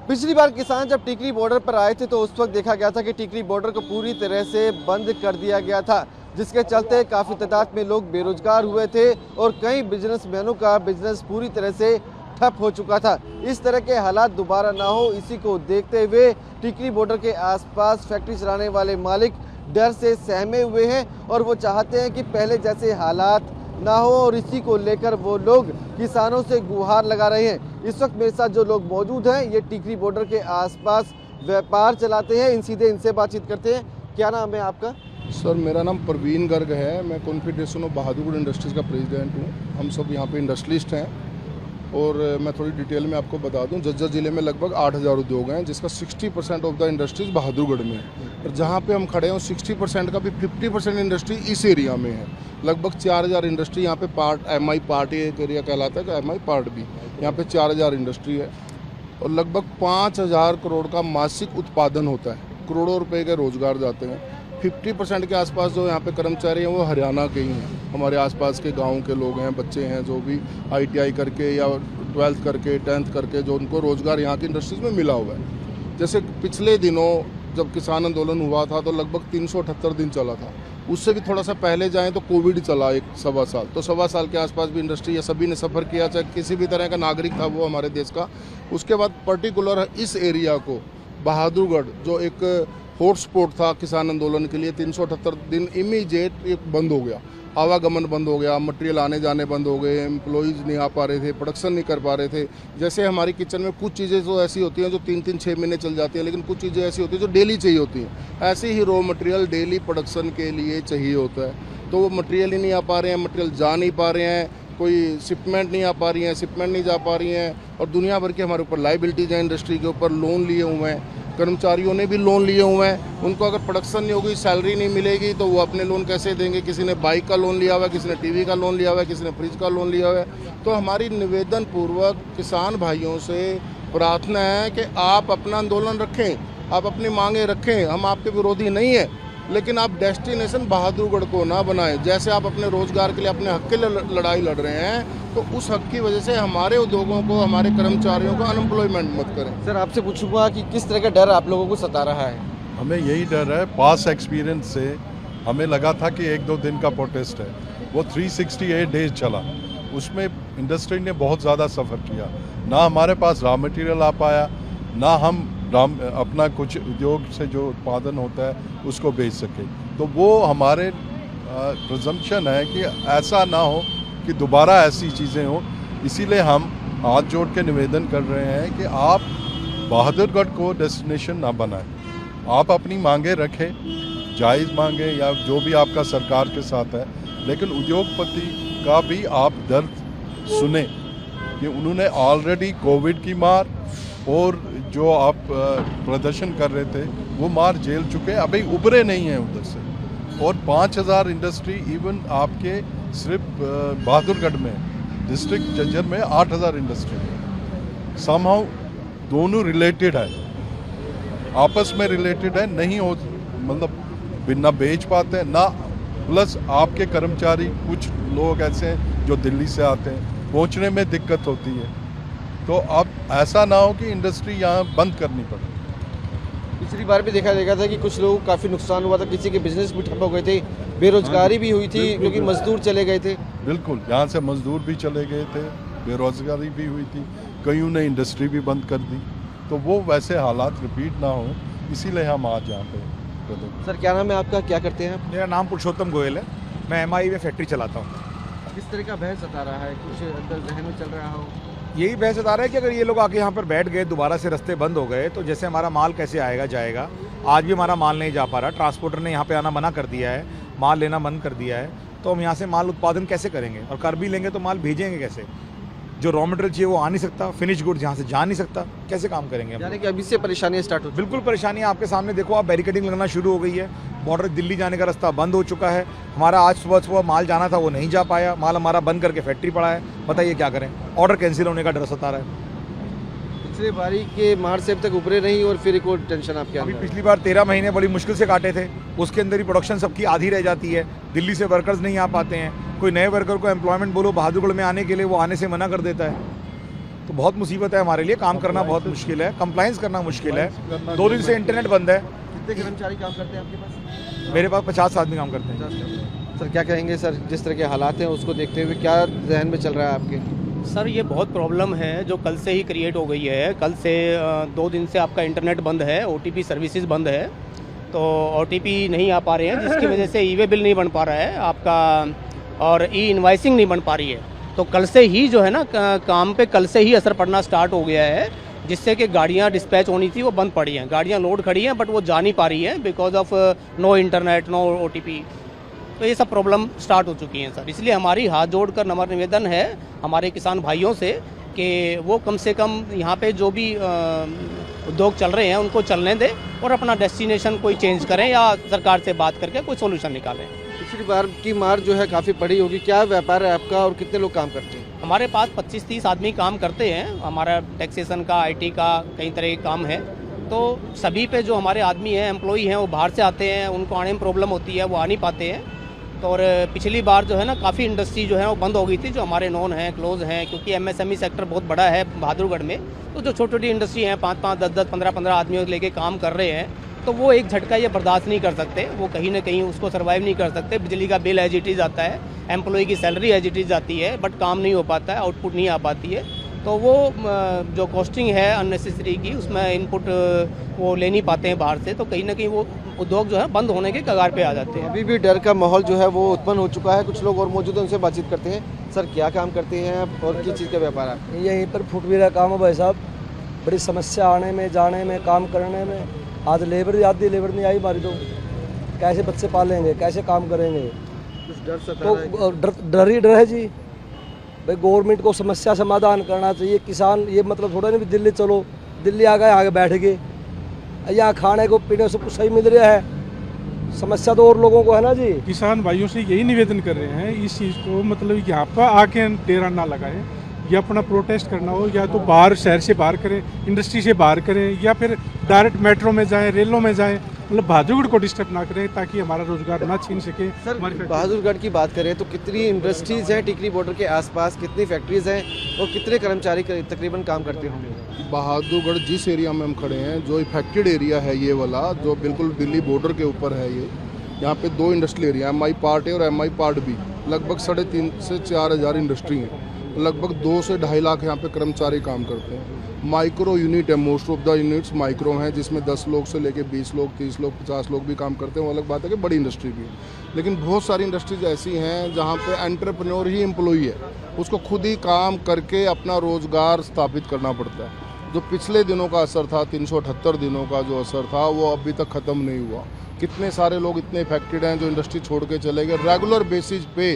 पिछली बार किसान जब टिकरी बॉर्डर पर आए थे तो उस वक्त देखा गया था कि टिकरी बॉर्डर को पूरी तरह से बंद कर दिया गया था, जिसके चलते काफ़ी तादाद में लोग बेरोजगार हुए थे और कई बिजनेसमैनों का बिजनेस पूरी तरह से ठप हो चुका था। इस तरह के हालात दोबारा ना हो, इसी को देखते हुए टिकरी बॉर्डर के आसपास फैक्ट्री चलाने वाले मालिक डर से सहमे हुए हैं और वो चाहते हैं कि पहले जैसे हालात ना हो, और इसी को लेकर वो लोग किसानों से गुहार लगा रहे हैं। इस वक्त मेरे साथ जो लोग मौजूद हैं ये टिकरी बॉर्डर के आसपास व्यापार चलाते हैं। इनसे बातचीत करते हैं। क्या नाम है आपका? सर, मेरा नाम प्रवीण गर्ग है। मैं कॉन्फेडरेशन ऑफ बहादुरगढ़ इंडस्ट्रीज़ का प्रेसिडेंट हूँ। हम सब यहाँ पे इंडस्ट्रियलिस्ट हैं और मैं थोड़ी डिटेल में आपको बता दूं, झज्जर ज़िले में लगभग 8000 उद्योग हैं, जिसका 60% ऑफ द इंडस्ट्रीज बहादुरगढ़ में है। और जहाँ पे हम खड़े हैं 60% का भी 50% इंडस्ट्री इस एरिया में है। लगभग 4000 इंडस्ट्री यहाँ पे पार्ट MI पार्ट एक एरिया कहलाता है, MI पार्ट भी यहाँ पे 4000 इंडस्ट्री है और लगभग 5000 करोड़ का मासिक उत्पादन होता है। करोड़ों रुपए के रोजगार जाते हैं। 50% के आसपास जो यहाँ पे कर्मचारी हैं वो हरियाणा के ही हैं। हमारे आसपास के गांव के लोग हैं, बच्चे हैं जो भी ITI करके या 12th करके 10th करके जो उनको रोज़गार यहाँ की इंडस्ट्रीज़ में मिला हुआ है। जैसे पिछले दिनों जब किसान आंदोलन हुआ था तो लगभग 378 दिन चला था। उससे भी थोड़ा सा पहले जाएँ तो कोविड चला 1-1.25 साल, तो 1.25 साल के आसपास भी इंडस्ट्री या सभी ने सफ़र किया, चाहे किसी भी तरह का नागरिक था वो हमारे देश का। उसके बाद पर्टिकुलर इस एरिया को बहादुरगढ़ जो एक हॉटस्पॉट था किसान आंदोलन के लिए, 378 दिन इमीडिएट एक बंद हो गया। आवागमन बंद हो गया, मटेरियल आने जाने बंद हो गए, एम्प्लॉइज़ नहीं आ पा रहे थे, प्रोडक्शन नहीं कर पा रहे थे। जैसे हमारी किचन में कुछ चीज़ें तो ऐसी होती हैं जो 3-3, 6 महीने चल जाती हैं, लेकिन कुछ चीज़ें ऐसी होती हैं जो डेली चाहिए होती हैं। ऐसे ही रॉ मटेरियल डेली प्रोडक्शन के लिए चाहिए होता है, तो वो मटेरियल ही नहीं आ पा रहे हैं, मटेरियल जा नहीं पा रहे हैं, कोई शिपमेंट नहीं आ पा रही हैं, शिपमेंट नहीं जा पा रही हैं और दुनिया भर के हमारे ऊपर लाइबिलिटीज़ हैं। इंडस्ट्री के ऊपर लोन लिए हुए हैं, कर्मचारियों ने भी लोन लिए हुए हैं। उनको अगर प्रोडक्शन नहीं होगी, सैलरी नहीं मिलेगी तो वो अपने लोन कैसे देंगे? किसी ने बाइक का लोन लिया हुआ है, किसी ने टीवी का लोन लिया हुआ है, किसी ने फ्रिज का लोन लिया हुआ है। तो हमारी निवेदन पूर्वक किसान भाइयों से प्रार्थना है कि आप अपना आंदोलन रखें, आप अपनी मांगें रखें। हम आपके विरोधी नहीं है, लेकिन आप डेस्टिनेशन बहादुरगढ़ को ना बनाएं। जैसे आप अपने रोजगार के लिए अपने हक के लिए लड़ाई लड़ रहे हैं, तो उस हक की वजह से हमारे उद्योगों को, हमारे कर्मचारियों को अनएम्प्लॉयमेंट मत करें। सर, आपसे पूछूंगा कि किस तरह का डर आप लोगों को सता रहा है? हमें यही डर है। पास एक्सपीरियंस से हमें लगा था कि 1-2 दिन का प्रोटेस्ट है, वो 368 डेज चला। उसमें इंडस्ट्री ने बहुत ज़्यादा सफ़र किया। ना हमारे पास रॉ मटेरियल आ पाया, ना हम अपना कुछ उद्योग से जो उत्पादन होता है उसको बेच सके। तो वो हमारे प्रिजम्पशन है कि ऐसा ना हो कि दोबारा ऐसी चीज़ें हो। इसीलिए हम हाथ जोड़ के निवेदन कर रहे हैं कि आप बहादुरगढ़ को डेस्टिनेशन ना बनाएं। आप अपनी मांगे रखें, जायज़ मांगे या जो भी आपका सरकार के साथ है, लेकिन उद्योगपति का भी आप दर्द सुने कि उन्होंने ऑलरेडी कोविड की मार और जो आप प्रदर्शन कर रहे थे वो मार झेल चुके, अभी उभरे नहीं हैं उधर से। और 5000 इंडस्ट्री इवन आपके सिर्फ बहादुरगढ़ में, डिस्ट्रिक्ट झज्जर में 8000 इंडस्ट्री है। समहाउ दोनों रिलेटेड है, आपस में रिलेटेड है, नहीं हो मतलब बिना बेच पाते हैं ना। प्लस आपके कर्मचारी कुछ लोग ऐसे हैं जो दिल्ली से आते हैं, पहुंचने में दिक्कत होती है। तो अब ऐसा ना हो कि इंडस्ट्री यहाँ बंद करनी पड़े। पिछली बार भी देखा गया था कि कुछ लोगों को काफ़ी नुकसान हुआ था, किसी के बिजनेस भी ठप हो गए थे, बेरोजगारी भी हुई थी क्योंकि मजदूर चले गए थे। बिल्कुल, यहाँ से मजदूर भी चले गए थे, बेरोजगारी भी हुई थी, कईयों ने इंडस्ट्री भी बंद कर दी। तो वो वैसे हालात रिपीट ना हो, इसीलिए हम आज यहाँ पे। सर, क्या नाम है आपका, क्या करते हैं आप? मेरा नाम पुरुषोत्तम गोयल है। मैं MI में फैक्ट्री चलाता हूँ। किस तरह का बहस सता रहा है? कुछ अंदर जहन में चल रहा हो? यही बहस बता रहा है कि अगर ये लोग आके यहाँ पर बैठ गए, दोबारा से रास्ते बंद हो गए, तो जैसे हमारा माल कैसे आएगा जाएगा। आज भी हमारा माल नहीं जा पा रहा, ट्रांसपोर्टर ने यहाँ पे आना मना कर दिया है, माल लेना बंद कर दिया है। तो हम यहाँ से माल उत्पादन कैसे करेंगे? और कर भी लेंगे तो माल भेजेंगे कैसे? जो रॉ मटेरियल चाहिए वो आ नहीं सकता, फिनिश गुड्स यहाँ से जा नहीं सकता, कैसे काम करेंगे? यानी कि अभी से परेशानियाँ स्टार्ट हो? बिल्कुल परेशानियाँ आपके सामने देखो, आप बैरिकेडिंग लगना शुरू हो गई है। बॉर्डर दिल्ली जाने का रास्ता बंद हो चुका है। हमारा आज सुबह माल जाना था वो नहीं जा पाया, माल हमारा बंद करके फैक्ट्री पड़ा है। बताइए क्या करें? ऑर्डर कैंसिल होने का डर सता रहा है। पिछले बारी के मार्च से अब तक उभरे नहीं और फिर एक और टेंशन आपके अभी अंदर? पिछली बार 13 महीने बड़ी मुश्किल से काटे थे, उसके अंदर ही प्रोडक्शन सबकी आधी रह जाती है। दिल्ली से वर्कर्स नहीं आ पाते हैं, कोई नए वर्कर को एम्प्लॉयमेंट बोलो बहादुरगढ़ में आने के लिए, वो आने से मना कर देता है। तो बहुत मुसीबत है हमारे लिए, काम करना बहुत मुश्किल है, कंप्लाइंस करना मुश्किल है। 2 दिन से इंटरनेट बंद है। कितने कर्मचारी काम करते हैं आपके पास? मेरे पास 50 आदमी काम करते हैं। सर क्या कहेंगे सर, जिस तरह के हालात हैं उसको देखते हुए क्या जहन में चल रहा है आपके? सर ये बहुत प्रॉब्लम है जो कल से ही क्रिएट हो गई है। कल से 2 दिन से आपका इंटरनेट बंद है, OTP सर्विसेज बंद है, तो OTP नहीं आ पा रहे हैं, जिसकी वजह से ई-वे बिल नहीं बन पा रहा है आपका, और ई-इनवाइसिंग नहीं बन पा रही है। तो कल से ही जो है ना काम पे कल से ही असर पड़ना स्टार्ट हो गया है, जिससे कि गाड़ियाँ डिस्पैच होनी थी वो बंद पड़ी हैं। गाड़ियाँ लोड खड़ी हैं बट वो जा नहीं पा रही हैं because of no internet, no OTP। तो ये सब प्रॉब्लम स्टार्ट हो चुकी हैं सर। इसलिए हमारी हाथ जोड़कर नम्र निवेदन है हमारे किसान भाइयों से कि वो कम से कम यहाँ पे जो भी उद्योग चल रहे हैं उनको चलने दें और अपना डेस्टिनेशन कोई चेंज करें या सरकार से बात करके कोई सोल्यूशन निकालें। पिछली बार की मार जो है काफ़ी पड़ी होगी, क्या व्यापार है आपका और कितने लोग काम करते हैं? हमारे पास 25-30 आदमी काम करते हैं। हमारा टैक्सेशन का, IT का, कई तरह के काम है। तो सभी पे जो हमारे आदमी हैं, एम्प्लॉई हैं, वो बाहर से आते हैं, उनको आने में प्रॉब्लम होती है, वो आ नहीं पाते हैं। तो और पिछली बार जो है ना काफ़ी इंडस्ट्री जो है वो बंद हो गई थी, जो हमारे नॉन हैं, क्लोज हैं, क्योंकि MSME सेक्टर बहुत बड़ा है बहादुरगढ़ में। तो जो छोटी छोटी इंडस्ट्री हैं 5-5, 10-10, 15-15 आदमियों को लेके काम कर रहे हैं, तो वो एक झटका ये बर्दाश्त नहीं कर सकते, वो कहीं ना कहीं उसको सर्वाइव नहीं कर सकते। बिजली का बिल एज इट इज़ आता है, एम्प्लॉय की सैलरी एज इट इज़ आती है, बट काम नहीं हो पाता है, आउटपुट नहीं आ पाती है। तो वो जो कॉस्टिंग है अननेसेसरी की, उसमें इनपुट वो ले नहीं पाते हैं बाहर से, तो कहीं ना कहीं वो उद्योग जो है बंद होने के कगार पे आ जाते हैं। अभी भी डर का माहौल जो है वो उत्पन्न हो चुका है। कुछ लोग और मौजूद हैं, उनसे बातचीत करते हैं। सर क्या काम करते हैं आप और किस चीज़ का व्यापार है? यहीं पर फुटवेयर का काम है भाई साहब। बड़ी समस्या आने में, जाने में, काम करने में। आज लेबर आधी लेबर नहीं आई हमारी, तो कैसे बच्चे पालेंगे, कैसे काम करेंगे? कुछ डर सता तो रहा है? डर ही डर है जी। भाई गवर्नमेंट को समस्या समाधान करना चाहिए। किसान ये मतलब थोड़ा नहीं भी दिल्ली चलो, दिल्ली आ गए, आगे बैठ गए, यहाँ खाने को पीने सब कुछ सही मिल रहा है। समस्या तो और लोगों को है ना जी। किसान भाइयों से यही निवेदन कर रहे हैं इस चीज़ को, मतलब यहाँ पर आके डेरा ना लगाएं, या अपना प्रोटेस्ट करना हो या तो बाहर, शहर से बाहर करें, इंडस्ट्री से बाहर करें, या फिर डायरेक्ट मेट्रो में जाएं, रेलों में जाएं, मतलब बहादुरगढ़ को डिस्टर्ब ना करें ताकि हमारा रोजगार ना छीन सके। सर बहादुरगढ़ की बात करें तो कितनी इंडस्ट्रीज़ हैं टिकरी बॉर्डर के आसपास, कितनी फैक्ट्रीज़ हैं और कितने कर्मचारी तकरीबन काम करते होंगे? बहादुरगढ़ जिस एरिया में हम खड़े हैं, जो इफेक्टेड एरिया है ये वाला, जो बिल्कुल दिल्ली बॉर्डर के ऊपर है, ये यहाँ पे 2 industrial area, MI part A और MI पार्ट बी। लगभग 3,500 से 4,000 इंडस्ट्री हैं। लगभग 2 से 2.5 लाख यहाँ पे कर्मचारी काम करते हैं। माइक्रो यूनिट है, most of the units micro हैं, जिसमें 10 लोग से लेके 20 लोग, 30 लोग, 50 लोग भी काम करते हैं। वो अलग बात है कि बड़ी इंडस्ट्री भी है। लेकिन बहुत सारी इंडस्ट्रीज ऐसी हैं जहाँ पे एंटरप्रेन्योर ही एम्प्लॉई है, उसको खुद ही काम करके अपना रोजगार स्थापित करना पड़ता है। जो पिछले दिनों का असर था, 378 दिनों का जो असर था, वो अभी तक ख़त्म नहीं हुआ। कितने सारे लोग इतने इफेक्टेड हैं जो इंडस्ट्री छोड़ के चले गए। रेगुलर बेसिस पे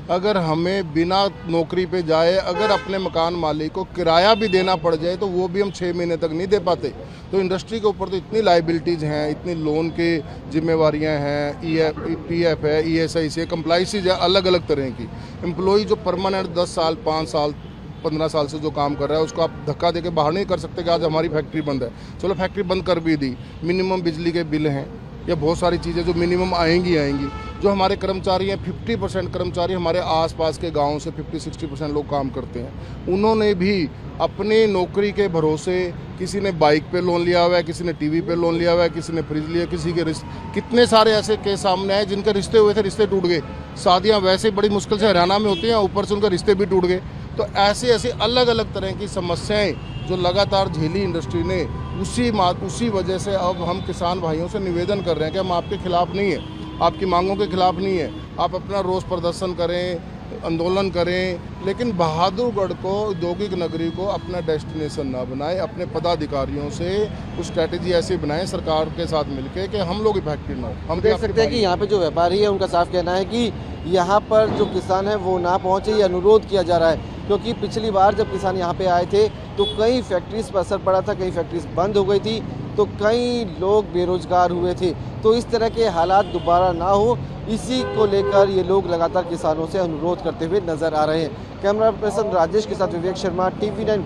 अगर हमें बिना नौकरी पे जाए, अगर अपने मकान मालिक को किराया भी देना पड़ जाए, तो वो भी हम 6 महीने तक नहीं दे पाते। तो इंडस्ट्री के ऊपर तो इतनी लाइबिलिटीज़ हैं, इतनी लोन की जिम्मेवारियां हैं, PF है, ESI से कंप्लाइंसेज है, अलग अलग तरह की। एम्प्लॉई जो परमानेंट 10 साल, 5 साल, 15 साल से जो काम कर रहा है, उसको आप धक्का देके बाहर नहीं कर सकते कि आज हमारी फैक्ट्री बंद है। चलो फैक्ट्री बंद कर भी दी, मिनिमम बिजली के बिल हैं, या बहुत सारी चीज़ें जो मिनिमम आएंगी। जो हमारे कर्मचारी हैं, 50% कर्मचारी हमारे आसपास के गाँव से 50-60% लोग काम करते हैं। उन्होंने भी अपनी नौकरी के भरोसे, किसी ने बाइक पे लोन लिया हुआ है, किसी ने TV पे लोन लिया हुआ है, किसी ने फ्रिज लिया, किसी के कितने सारे ऐसे केस सामने आए जिनके रिश्ते हुए थे, रिश्ते टूट गए। शादियाँ वैसे बड़ी मुश्किल से हरियाणा में होती हैं, ऊपर से उनके रिश्ते भी टूट गए। तो ऐसे अलग अलग तरह की समस्याएं जो लगातार झेली इंडस्ट्री ने, उसी वजह से अब हम किसान भाइयों से निवेदन कर रहे हैं कि हम आपके खिलाफ नहीं हैं, आपकी मांगों के खिलाफ नहीं है। आप अपना रोष प्रदर्शन करें, आंदोलन करें, लेकिन बहादुरगढ़ को, औद्योगिक नगरी को अपना डेस्टिनेशन ना बनाएं। अपने पदाधिकारियों से कुछ स्ट्रैटेजी ऐसी बनाएं सरकार के साथ मिलकर कि हम लोग इफेक्टेड ना हो। हम देख सकते हैं कि यहाँ पे जो व्यापारी है उनका साफ कहना है कि यहाँ पर जो किसान है वो ना पहुँचे, ये अनुरोध किया जा रहा है। क्योंकि पिछली बार जब किसान यहाँ पे आए थे तो कई फैक्ट्रीज पर असर पड़ा था, कई फैक्ट्रीज बंद हो गई थी, तो कई लोग बेरोजगार हुए थे। तो इस तरह के हालात दोबारा ना हो, इसी को लेकर ये लोग लगातार किसानों से अनुरोध करते हुए नजर आ रहे हैं। कैमरा पर्सन राजेश के साथ विवेक शर्मा, TV9।